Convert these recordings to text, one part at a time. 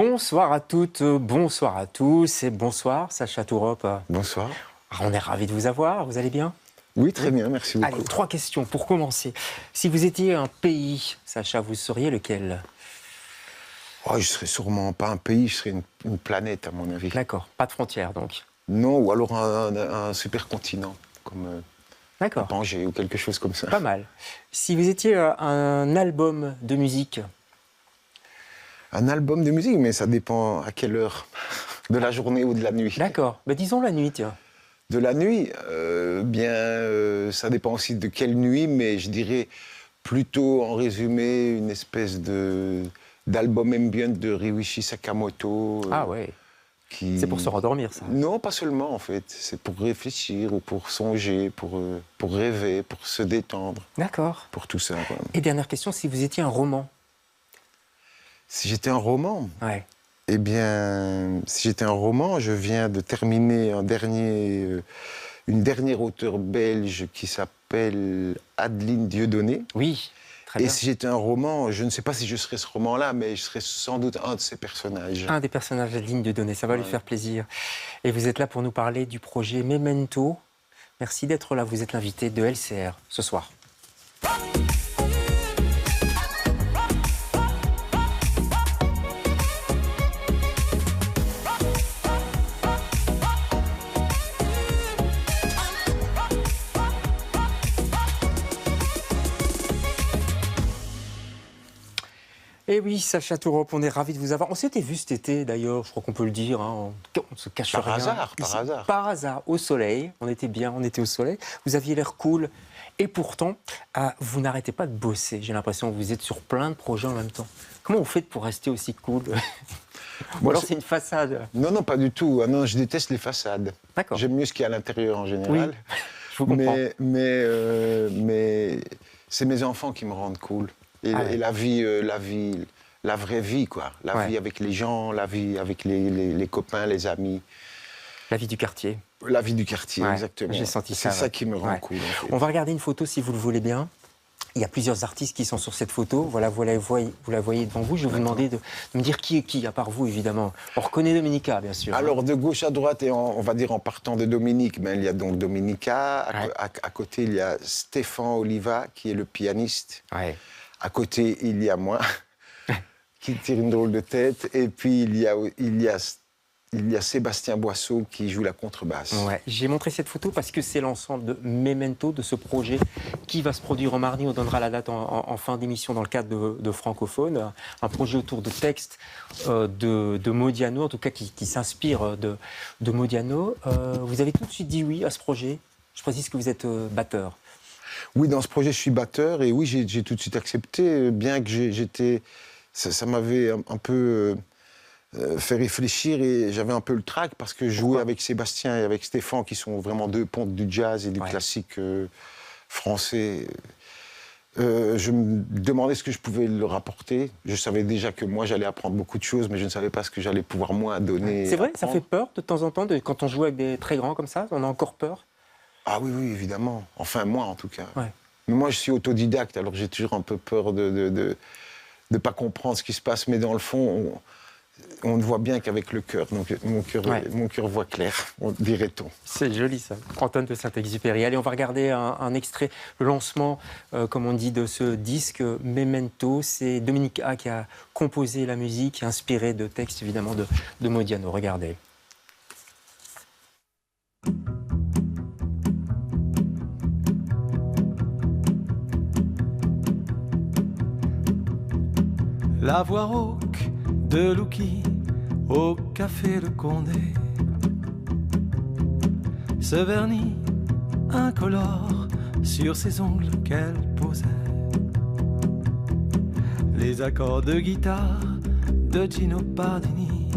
Bonsoir à toutes, bonsoir à tous et bonsoir Sacha Tourop. Bonsoir. On est ravis de vous avoir, vous allez bien? Oui, très bien, merci beaucoup. Allez, 3 questions pour commencer. Si vous étiez un pays, Sacha, vous seriez lequel? Oh, je serais sûrement pas un pays, je serais une planète à mon avis. D'accord, pas de frontières donc. Non, ou alors un supercontinent, comme D'accord, Pangée ou quelque chose comme ça. pas mal. Si vous étiez un album de musique, Un album de musique, mais ça dépend à quelle heure, de la journée ou de la nuit. d'accord, disons la nuit, tiens. De la nuit, ça dépend aussi de quelle nuit, mais je dirais plutôt en résumé une espèce d'album ambient de Ryuichi Sakamoto. Ah ouais, c'est pour se rendormir ça. Non, pas seulement en fait. C'est pour réfléchir ou pour songer, pour rêver, pour se détendre, D'accord. pour tout ça, quoi. Et dernière question, si vous étiez un roman? Si j'étais un roman, Ouais. eh bien, si j'étais un roman, je viens de terminer une dernière auteure belge qui s'appelle Adeline Dieudonné. Oui, très Et bien. si j'étais un roman, je ne sais pas si je serais ce roman-là, mais je serais sans doute un de ces personnages. Un des personnages dignes de donner, ça va lui faire plaisir. Et vous êtes là pour nous parler du projet Memento. Merci d'être là, vous êtes l'invité de LCR ce soir. Et oui, Sacha Tourop, on est ravis de vous avoir. On s'était vu cet été d'ailleurs, je crois qu'on peut le dire, hein. On se cache Par rien. hasard, par hasard. Par hasard, au soleil, on était bien, on était au soleil, vous aviez l'air cool. Et pourtant, vous n'arrêtez pas de bosser, j'ai l'impression que vous êtes sur plein de projets en même temps. Comment vous faites pour rester aussi cool? Ou Moi, alors c'est une façade? Non, non, pas du tout. Ah non, je déteste les façades. D'accord. J'aime mieux ce qu'il y a à l'intérieur en Oui, général. je vous comprends. Mais c'est mes enfants qui me rendent cool. Et, Ah ouais. et la vraie vie, quoi. La vie avec les gens, la vie avec les copains, les amis. La vie du quartier. La vie du quartier, Ouais, exactement. j'ai senti C'est ça, ça ouais. qui me rend Ouais. cool, en fait. On va regarder une photo si vous le voulez bien. Il y a plusieurs artistes qui sont sur cette photo. Voilà, vous la voyez devant vous. Je vais vous demander de me dire qui est qui, à part vous, évidemment. On reconnaît Dominica, bien sûr. Alors, de gauche à droite, et on va dire en partant de Dominique, ben, il y a donc Dominica. Ouais. À côté, il y a Stéphane Oliva, qui est le pianiste. Ouais. À côté, il y a moi, qui tire une drôle de tête. Et puis, il y a Sébastien Boisseau, qui joue la contrebasse. Ouais. J'ai montré cette photo parce que c'est l'ensemble de Memento, de ce projet qui va se produire en mardi. On donnera la date en fin d'émission dans le cadre de Francophone. Un projet autour de textes de Modiano, en tout cas qui s'inspire de Modiano. Vous avez tout de suite dit oui à ce projet. Je précise que vous êtes batteur. Oui, dans ce projet, je suis batteur. Et oui, j'ai tout de suite accepté, bien que j'étais... Ça m'avait un peu... fait réfléchir et j'avais un peu le trac parce que jouer avec Sébastien et avec Stéphane, qui sont vraiment deux pontes du jazz et du classique français, je me demandais ce que je pouvais leur apporter. Je savais déjà que moi, j'allais apprendre beaucoup de choses, mais je ne savais pas ce que j'allais pouvoir, moi, donner. C'est vrai, apprendre. ça fait peur de temps en temps, quand on joue avec des très grands comme ça, on a encore peur? Ah oui, oui, évidemment. Enfin, moi, en tout cas. Ouais. Mais moi, je suis autodidacte, alors j'ai toujours un peu peur de pas comprendre ce qui se passe, mais dans le fond... On ne voit bien qu'avec le cœur. Donc mon cœur voit clair, dirait-on. C'est joli ça. Antoine de Saint-Exupéry. Allez, on va regarder un extrait, le lancement, comme on dit, de ce disque Memento. C'est Dominique A qui a composé la musique, inspiré de textes évidemment de Modiano. Regardez. La voix rauque de Louki au café Le Condé, ce vernis incolore sur ses ongles qu'elle posait, les accords de guitare de Gino Pardini,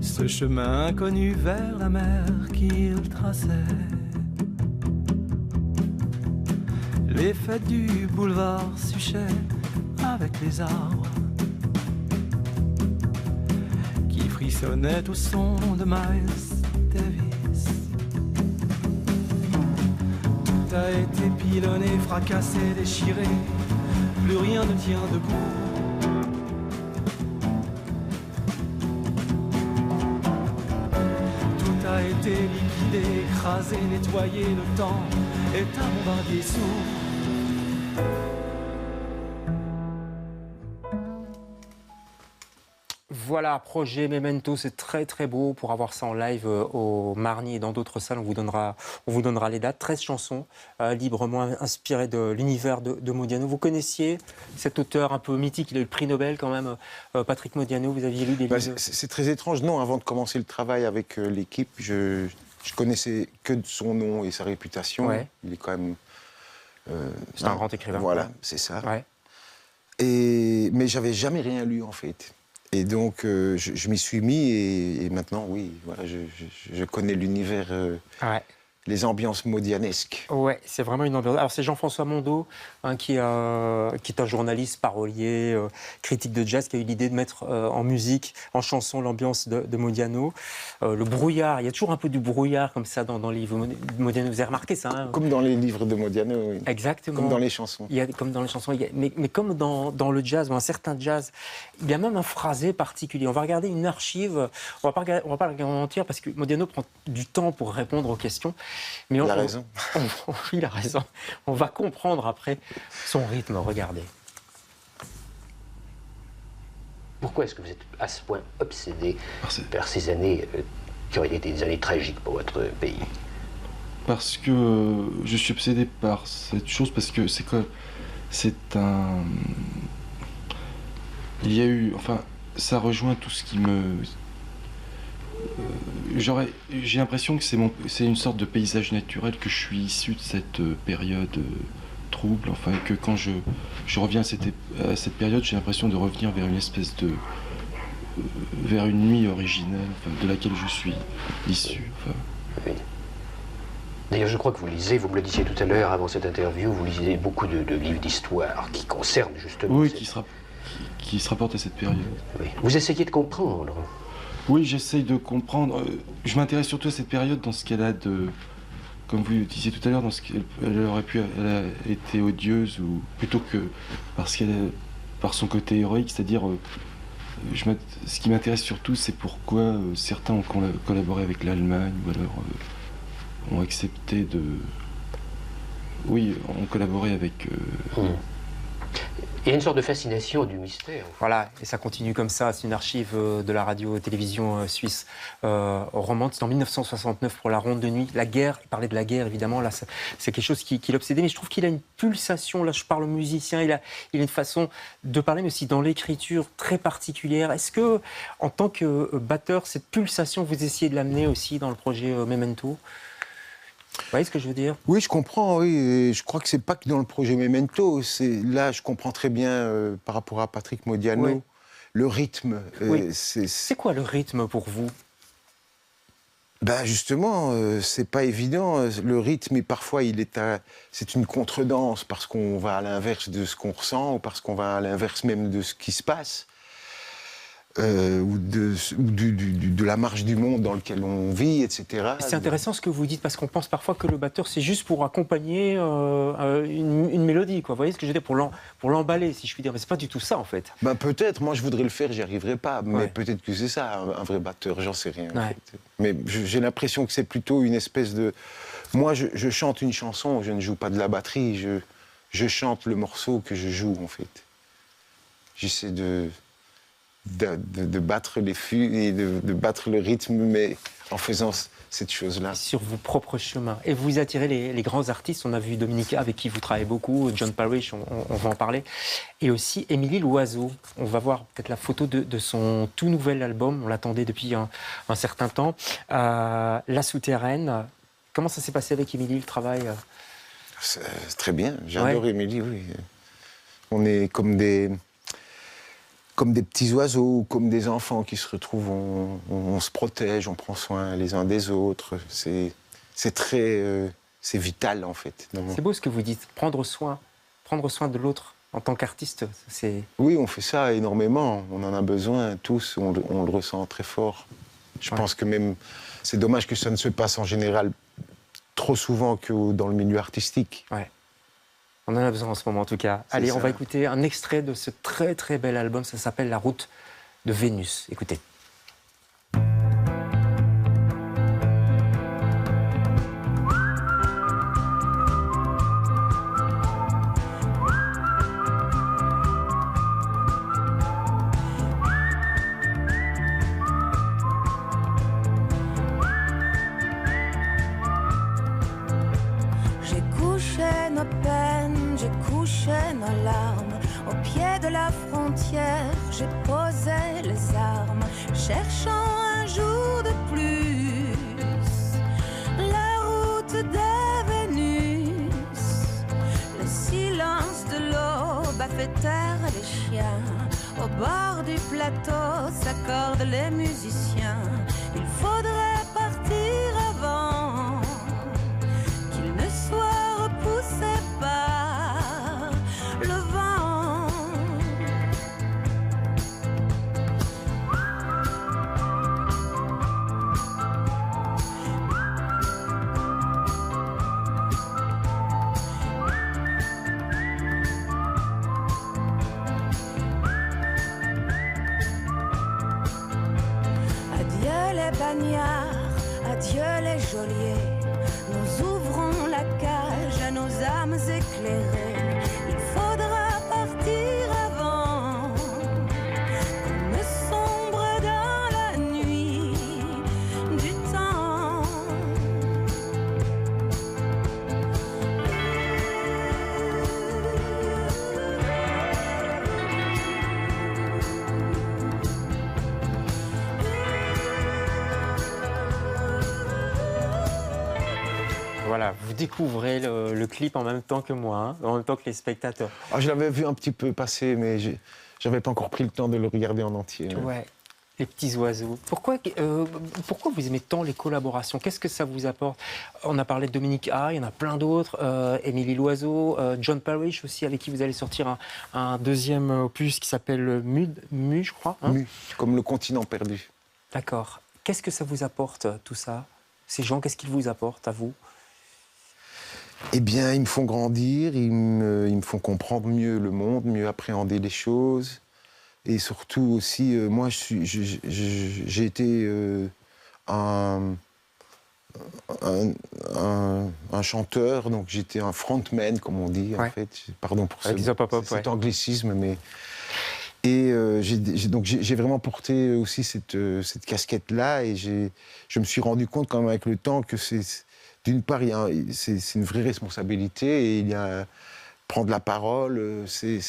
ce chemin inconnu vers la mer qu'il traçait, les fêtes du boulevard Suchet avec les arbres qui frissonnaient au son de Miles Davis. Tout a été pilonné, fracassé, déchiré, plus rien ne tient debout. été liquidé, écrasé, nettoyé, le temps est un bombardier sourd. Voilà, projet Memento, c'est très très beau. Pour avoir ça en live au Marny et dans d'autres salles, on vous donnera les dates. 13 chansons librement inspirées de l'univers de Modiano. Vous connaissiez cet auteur un peu mythique, il a eu le prix Nobel quand même, Patrick Modiano, vous aviez lu des livres? C'est très étrange. Non, avant de commencer le travail avec l'équipe, je connaissais que de son nom et sa réputation. Ouais. Il est quand même... c'est un grand écrivain. Voilà, c'est ça. Ouais. Mais j'avais jamais rien lu en fait. Et donc je m'y suis mis et maintenant oui, voilà, je connais l'univers, Ouais. les ambiances modianesques. Ouais, c'est vraiment une ambiance. Alors c'est Jean-François Mondeau, qui est un journaliste, parolier, critique de jazz, qui a eu l'idée de mettre en musique, en chanson, l'ambiance de Modiano. Le brouillard, il y a toujours un peu du brouillard comme ça dans les livres de Modiano. Vous avez remarqué ça, hein? Comme dans les livres de Modiano, oui. Exactement. Comme dans les chansons. Comme dans les chansons, mais comme dans le jazz, ou un certain jazz, il y a même un phrasé particulier. On va regarder une archive, on va pas regarder en entière parce que Modiano prend du temps pour répondre aux questions. Mais Il a raison. Il a raison. On va comprendre après son rythme. Regardez. Pourquoi est-ce que vous êtes à ce point obsédé par ces années qui auraient été des années tragiques pour votre pays? Parce que je suis obsédé par cette chose, parce que c'est un... Il y a eu... Enfin, ça rejoint tout ce qui me... J'ai l'impression que c'est une sorte de paysage naturel, que je suis issu de cette période trouble, enfin, que quand je reviens à cette période, j'ai l'impression de revenir vers une espèce de... vers une nuit originelle, enfin, de laquelle je suis issu. Enfin. Oui. D'ailleurs, je crois que vous lisez, vous me le disiez tout à l'heure avant cette interview, vous lisez beaucoup de livres d'histoire qui concernent justement... Oui, qui se rapportent à cette période. Oui. Vous essayez de comprendre. Oui, j'essaye de comprendre. Je m'intéresse surtout à cette période dans ce qu'elle a de... Comme vous disiez tout à l'heure, dans ce qu'elle elle a été odieuse, ou plutôt que par son côté héroïque, c'est-à-dire... ce qui m'intéresse surtout, c'est pourquoi certains ont collaboré avec l'Allemagne, ou alors ont accepté de... Oui, ont collaboré avec... Il y a une sorte de fascination du mystère. Voilà, et ça continue comme ça. C'est une archive de la radio-télévision suisse romande. C'est en 1969 pour la Ronde de nuit. La guerre, il parlait de la guerre évidemment, là c'est quelque chose qui l'obsédait, mais je trouve qu'il a une pulsation, là je parle au musicien, il a une façon de parler, mais aussi dans l'écriture très particulière. Est-ce que, en tant que batteur, cette pulsation, vous essayez de l'amener aussi dans le projet Memento ? Vous voyez ce que je veux dire? Oui, je comprends, oui. Et je crois que c'est pas que dans le projet Memento. Là, je comprends très bien, par rapport à Patrick Modiano, Oui. le rythme. Oui. C'est quoi le rythme pour vous? Ben justement, c'est pas évident. Le rythme, et parfois, c'est une contredanse parce qu'on va à l'inverse de ce qu'on ressent, ou parce qu'on va à l'inverse même de ce qui se passe. Ou de la marche du monde dans lequel on vit, etc. C'est intéressant ce que vous dites, parce qu'on pense parfois que le batteur, c'est juste pour accompagner une mélodie, quoi. Vous voyez ce que je veux dire, pour l'emballer, si je puis dire. Mais c'est pas du tout ça, en fait. Ben peut-être, moi je voudrais le faire, j'y arriverai pas. Mais Ouais. peut-être que c'est ça, un vrai batteur, j'en sais rien. En Ouais. fait. Mais j'ai l'impression que c'est plutôt une espèce de... Moi, je chante une chanson, je ne joue pas de la batterie, je chante le morceau que je joue, en fait. J'essaie de battre les fûts et de battre le rythme, mais en faisant cette chose-là. Sur vos propres chemins. Et vous attirez les grands artistes. On a vu Dominica, avec qui vous travaillez beaucoup, John Parrish, on va en parler. Et aussi Émilie Loiseau. On va voir peut-être la photo de son tout nouvel album. On l'attendait depuis un certain temps. La Souterraine. Comment ça s'est passé avec Émilie, le travail? C'est très bien, j'adore Émilie, oui. On est comme des petits oiseaux, comme des enfants qui se retrouvent, on se protège, on prend soin les uns des autres. C'est très... c'est vital, en fait. C'est beau ce que vous dites, prendre soin de l'autre en tant qu'artiste, c'est... Oui, on fait ça énormément, on en a besoin tous, on le ressent très fort. Je pense que même... C'est dommage que ça ne se passe en général trop souvent que dans le milieu artistique. Ouais. On en a besoin en ce moment, en tout cas. Allez, on va écouter un extrait de ce très très bel album. Ça s'appelle La Route de Vénus. Écoutez. nos larmes. Au pied de la frontière, j'ai posé les armes, cherchant un jour de plus la route de Vénus. Le silence de l'aube a fait taire les chiens. Au bord du plateau s'accordent les musiciens. Il faudrait partir avant qu'il ne soit repoussé par le vent. Adieu les bagnards, adieu les geôliers. Nous ouvrons la cage à nos âmes éclairées. Il faudra partir avant qu'on ne sombre dans la nuit du temps. Voilà, vous découvrez le clip en même temps que moi, hein, en même temps que les spectateurs. Ah, je l'avais vu un petit peu passer, mais j'avais pas encore pris le temps de le regarder en entier. Ouais, les petits oiseaux. Pourquoi vous aimez tant les collaborations? Qu'est-ce que ça vous apporte? On a parlé de Dominique A, il y en a plein d'autres. Émilie Loiseau, John Parrish aussi, avec qui vous allez sortir un deuxième opus qui s'appelle Mu, je crois. Hein, Mu, comme le continent perdu. D'accord. Qu'est-ce que ça vous apporte, tout ça? Ces gens, qu'est-ce qu'ils vous apportent à vous? Eh bien, ils me font grandir, ils me font comprendre mieux le monde, mieux appréhender les choses. Et surtout aussi, moi, j'ai été un chanteur, donc j'étais un frontman, comme on dit, Ouais. en fait. Pardon pour cet ouais. anglicisme, mais... Et donc j'ai vraiment porté aussi cette casquette-là, et je me suis rendu compte quand même avec le temps que d'une part, c'est une vraie responsabilité, et il y a prendre la parole, c'est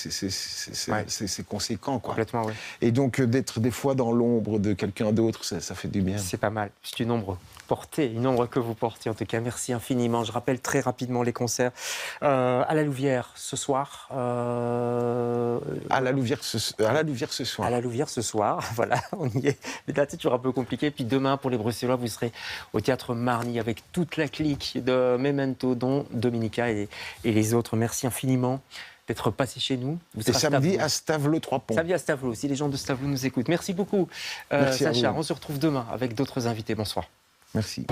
conséquent, quoi. Complètement, oui. Et donc d'être des fois dans l'ombre de quelqu'un d'autre, ça fait du bien. C'est pas mal. C'est une ombre portée, une ombre que vous portez. En tout cas, merci infiniment. Je rappelle très rapidement les concerts à la Louvière ce soir. À la Louvière ce soir. À la Louvière ce soir, voilà, on y est. Mais là, c'est toujours un peu compliqué. Puis demain, pour les Bruxellois, vous serez au Théâtre Marny avec toute la clique de Memento, dont Dominica et les autres. Merci infiniment d'être passé chez nous. Et samedi à Stavelot-3-Ponts. Samedi à Stavelot, si les gens de Stavelot nous écoutent. Merci beaucoup, Merci Sacha. On se retrouve demain avec d'autres invités. Bonsoir. Merci.